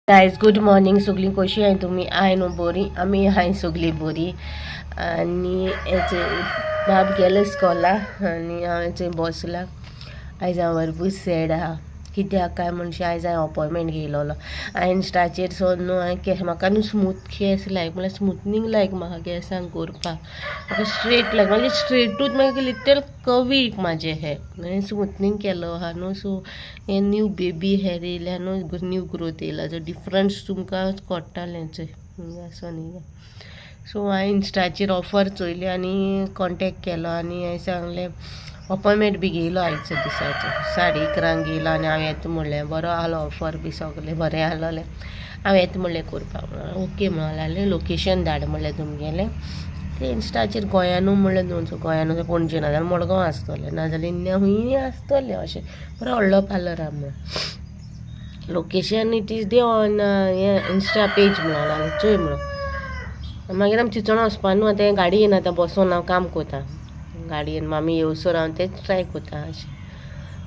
Guys good morning. सगळीं कशी आहे तुम्ही? आहे न्हू बरी? आमी हाय सगळीं बरी. आनी हेचे बाब गेलो इस्कॉला आनी हांव हेचे बसला. आयज हांव भरपूर सॅड आहा. कित्याक काय म्हणचे आयज हांवें अपॉयंटमेंट घेयलोलो. हांवें इंस्टाचेर सोद न्हू हांवें म्हाका न्हू स्मूथ केस लायक म्हळ्यार स्मूथनींग लायक म्हाका केसांक करपाक. म्हाका स्ट्रेट लायक म्हणजे स्ट्रेटूच मागीर लिटल कवी म्हाजे हेर हांवें स्मूथनींग केलो आहा न्हू. सो हे न्यू बेबी हेर येयल्या न्हू, न्यू ग्रोथ येयला जो डिफरन्स तुमकां कोट्टालें चोय असो न्ही. सो हांवें इंस्टाचेर ऑफर चोयली आनी कॉन्टेक्ट केलो आनी हांवें सांगलें अपॉयंटमेंट बी घेयलो आयचो दिसाचो 11:30 घेयलो आनी हांव येता म्हणलें. बरो आहलो ऑफर बी सगळें बरें आहलोलें. हांव येता म्हणलें करपाक. ओके म्हणून लागलें. लोकेशन धाड म्हणलें तुमगेलें. ते इंस्टाचेर गोंयानू म्हणलें न्हू. गोंयानू पणजे ना जाल्यार मडगांव आसतलें नाजाल्यार इन्ने हुंय आसतलें अशें. बरो व्हडलो पार्लर आहा म्हणून. Location it is they on हे इंस्टा पेज म्हणून लागलें चोय म्हणून. मागीर आमी चिंचोण वचपा न्हू. आतां गाडयेन आतां बसोन हांव काम करतां. गाडयेन मामी येवसर हांव तेंच ट्राय करतां अशें.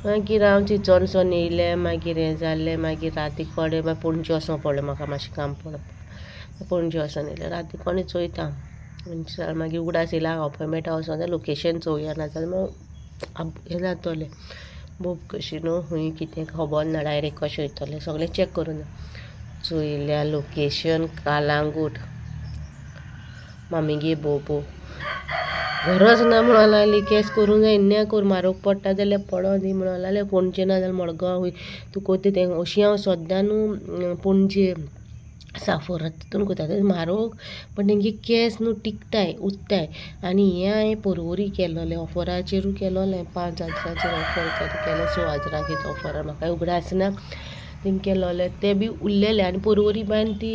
मागीर हांव चिंचोणसून येयलें. मागीर हें जालें. मागीर रातीक पडलें. मागीर पणजे वचूं पडलें म्हाका मातशें काम पडप. पणजे वचोन येयलें. रातीक कोणें चोयता मागीर उगडास येयला अपॉयंटमेंटा वचों जाल्यार लोकेशन चोवया नाजाल्यार हें जातलें बोब कशी न्हू. खूंय कितें खबर ना. डायरेक्ट कशें वयतलें सगळें चॅक करून चोयल्या. लोकेशन कालांगूट मामीगे बोबो. गरज ना म्हणून लागली. केस करूंक जाय इन्ने कर म्हारग पडटा जाल्यार पडो दी म्हणून लागलें. पणजे ना जाल्यार मडगांव हूंय तूं कोता तें. अशीं हांव सद्दां न्हू पणजे साफोर तितून कोता तें म्हारग पण तेंगे केस न्हू टिकताय उरताय. आनी हें हांवें परवरी केलोलें ऑफराचेरूय केलोलें. 5,000चेर ऑफर केलें 6,000 ऑफर म्हाका उगडास ना तें केलोलें. तें बी उरलेलें आनी परवरी बायन ती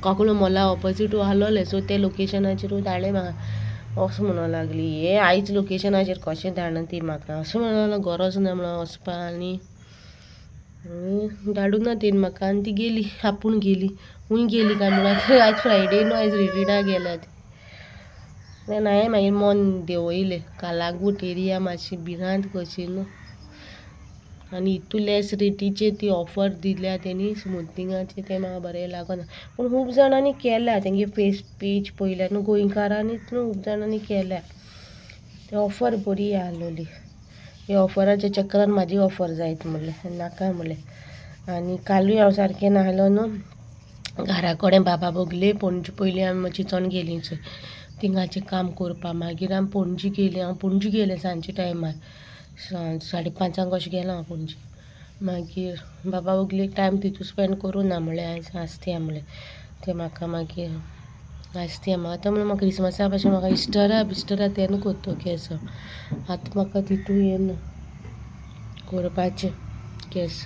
काकुलो मोला ऑपोजीट आहलोलें. सो ते लोकेशनाचेरूय धाडलें म्हाका असो म्हणूंक लागली. हे आयज लोकेशनाचेर कशें धाडना ती म्हाका अशें म्हणून गरज ना म्हणून वचपा. आनी धाडूं ना तेणी म्हाका आनी ती गेली. आपूण गेली. खूंय गेली काय म्हणून आयज फ्रायडे न्हू. आयज रिट्रीटाक गेल्या ती. हांवें मागीर मन देंवयलें. कालांगूट एरिया मातशी भिरांत कशी न्हू. आनी हितू लेस रेटीचेर ती ऑफर दिल्या तेणी स्मुथनिंगाचेर तें म्हाका बरें लागना. पूण खूब जाणांनी केल्या. तेंगे फेस पेज पयल्या न्हू गोंयकारांनीच न्हू खूब जाणांनी केल्या. ते ऑफर बरी आहलोली. हे ऑफराच्या चक्रान म्हाजी ऑफर जायत म्हणलें नाका म्हणलें. आनी कालूय हांव सारकें नाहलो न्हू. घरा कडेन बाबा बोगले पणजे पयलीं आमी चिंचोन गेलीं चोय थिंगाचें काम करपा. मागीर आमी पणजे गेलीं. हांव पणजे गेलें सांजचे टायमार 5:30 अशें गेलां हांव पणजे. मागीर बाबा बोगले टायम तितू स्पेंड करूं ना म्हणलें आयज आसत्या म्हणलें. तें म्हाका मागीर आसत्या म्हाका आतां म्हणून म्हाका क्रिसमसा भाशेन म्हाका इस्टरा तेन्ना कोत्तो केस. आतां म्हाका तितू येना करपाचें केस.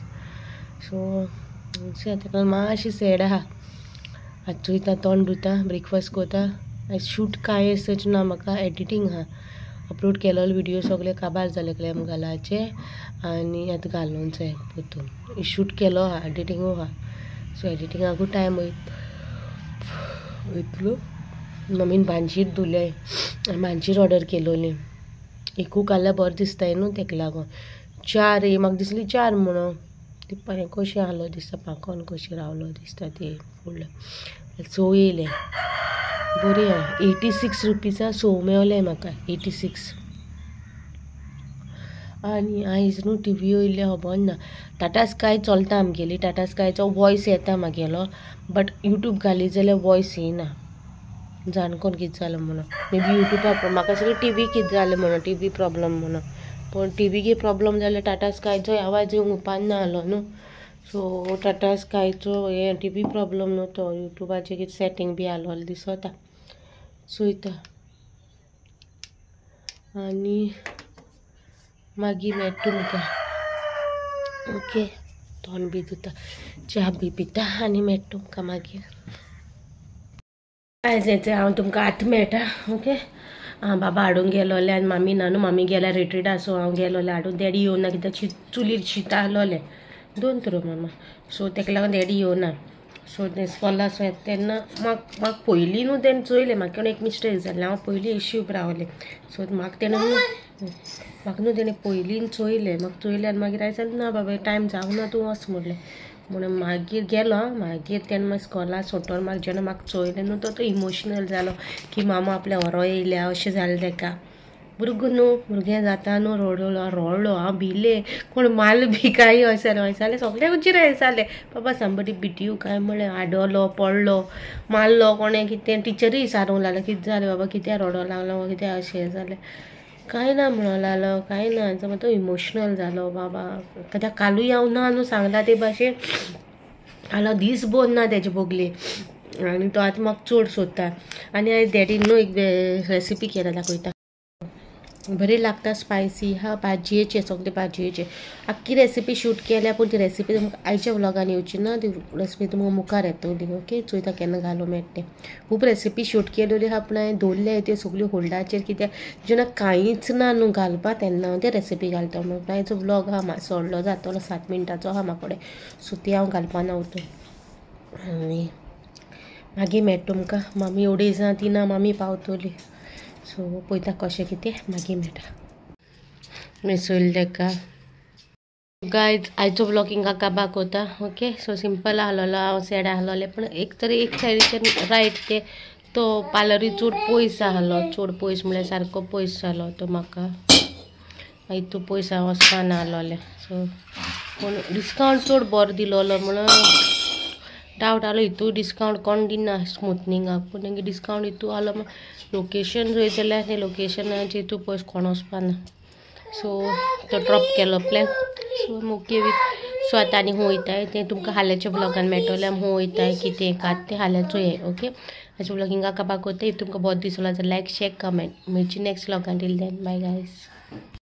सो ताका मातशें सॅड आहा. आतां चोयता तोंड धुता ब्रेकफास्ट कोता. आयज शूट कांय सच ना म्हाका. एडिटींग आहा. अपलोड केलोले विडियो सगळे काबार जाले क्लेम घालाचे आनी आतां घालूंक जाय परतून. शूट केलो आहा एडिटींगूय आहा. सो एडिटींगाकूय टायम वयतलो. मम्मीन भानशीर धुलें. भानशीर ऑर्डर केलोली. एकू घाल्यार बरें दिसताय न्हू तेका लागोन. 4 म्हाका दिसली 4 म्हणून. ती पळय कशें आहलो दिसता. पांकोन कशें रावलो दिसता ते फुडलें. सो येयलें बरी आहा. 86 रुपीजा 6 मेवले म्हाका 86. आनी आयज न्हू टीव्ही वयले खबर ना. टाटा स्काय चलता आमगेली. टाटा स्कायचो वॉयस येता म्हागेलो बट यूट्यूब घाली जाल्यार वॉयस येयना. जाणकोन कितें जालें म्हणून. मे बी यूट्यूबाक म्हाका सगळें टीव्ही कितें जालें म्हणून टीव्ही प्रॉब्लम म्हणून. पण टीव्हीगे प्रॉब्लम जाल्यार टाटा स्कायचो आवाज येवंक उपाना आहलो न्हू. सो टाटा स्कायचो हे टीव्ही प्रॉब्लम न्हू तो. यूट्यूबाचेर कितें सेटींग बी आहलोलें दिसता. चोयता आनी मागीर मेळटा तुमकां. ओके तोंड बी धुता च्या बी पिता आनी मेळटा तुमकां मागीर. आयज हेचें हांव तुमकां आतां मेळटा. ओके बाबा हाडूंक गेलोलें आनी मामी ना न्हू. मामी गेल्यार रिट्रीटा. सो हांव गेलोलें हाडून. डॅडी येवना कित्याक चुलीर शीत आहलोलें. दोन तर मामा. सो तेका लागून डॅडी येवना. सो ते स्कॉलाचो येता तेन्ना म्हाका पयलीं न्हू तेणें चोयलें म्हाका एक मिस्टेक जालें हांव पयलीं इश्यूक रावलें सो म्हाका तेणें पयलीं चोयलें म्हाका चोयलें आनी मागीर हांवें सांगलें ना बाबा टायम जावना तूं वच म्हणलें म्हणून मागीर गेलो मागीर तेन्ना मागीर स्कॉला सोंटोन म्हाका जेन्ना म्हाका चोयलें न्हू तो इमोशनल जालो की मामा आपल्या व्हरो येयल्या अशें जालें ताका भुरगो न्हू भुरगें जाता न्हू रोडलो हांव भिलें कोण माल बी काय हयसालें सगळ्या हुजीर हयसालें बाबा सांबडी बिट्यू काय म्हळें आडलो पडलो मारलो कोणें कितें टिचरी विचारूंक लागलें कितें जालें बाबा कित्याक रडो लागलो कितें अशें जालें कांय ना म्हणूंक लागलो कांय ना तो इमोशनल जालो बाबा कित्याक कालूय हांव ना न्हू सांगला ते भाशेन हांव दीस भर ना तेजे बोगले आनी तो आतां म्हाका चड सोदता आनी आयज डॅडीन न्हू एक रेसिपी केल्या दाखयता बरी लागता स्पायसी हा भाजयेचे सगळे भाजयेचे आख्खी रेसिपी शूट केल्या पूण ती रेसिपी तुमकां आयच्या व्लॉगान येवची ना ती रेसिपी तुमकां मुखार येतली ओके चोयता केन्ना घालूं मेळटा तें खूब रेसिपी शूट केलेली आहा पूण हांवें दवरल्या त्यो सगळ्यो होल्डाचेर कित्याक जेन्ना कांयच ना न्हू घालपा तेन्ना हांव ते रेसिपी घालता म्हणून हांवें व्लॉग आहा सोडलो जातलो 7 मिनटाचो आहा म्हाका कडेन सो ती हांव घालपाना वतून आनी मागीर मेळटा तुमकां मामी एवढी दिसां ती ना मामी पावतली सो पळयता कशें कितें मागीर मेळटा मिसळ्ळें तेका गायज आयचो ब्लॉग हिंगा काबार कोता ओके सो सिंपल आहलोलो हांव सॅड आहलोलें पूण एक तरी एक सायडीच्यान रायट ते तो पार्लरूय चड पयस आहलो चड पयस म्हळ्यार सारको पयस जालो तो म्हाका हितू पयस हांव वचपाना आहलोलें सो पूण डिस्कावंट चड बरो दिलोलो म्हणून डावट आहलो हितू डिस्कावंट कोण दिना स्मुथनिंगाक पूण तेंगे डिस्कावंट हितू आहलो लोकेशन जंय जाल्यार ते लोकेशनाचेर हितू पयस कोण वचपाना सो तो ड्रॉप केलो plan so okay with so आतां आनी वयताय तें तुमकां हाल्याच्या ब्लॉगान मेळटलें हांव वयताय कितें कात तें हाल्याचो हें ओके हाचे ब्लॉगिंगा काबार कोता इफ तुमकां बरो दिसलो जाल्यार लायक शेअर कमेंट मेळची नेक्स्ट ब्लॉगान टील देन बाय गायज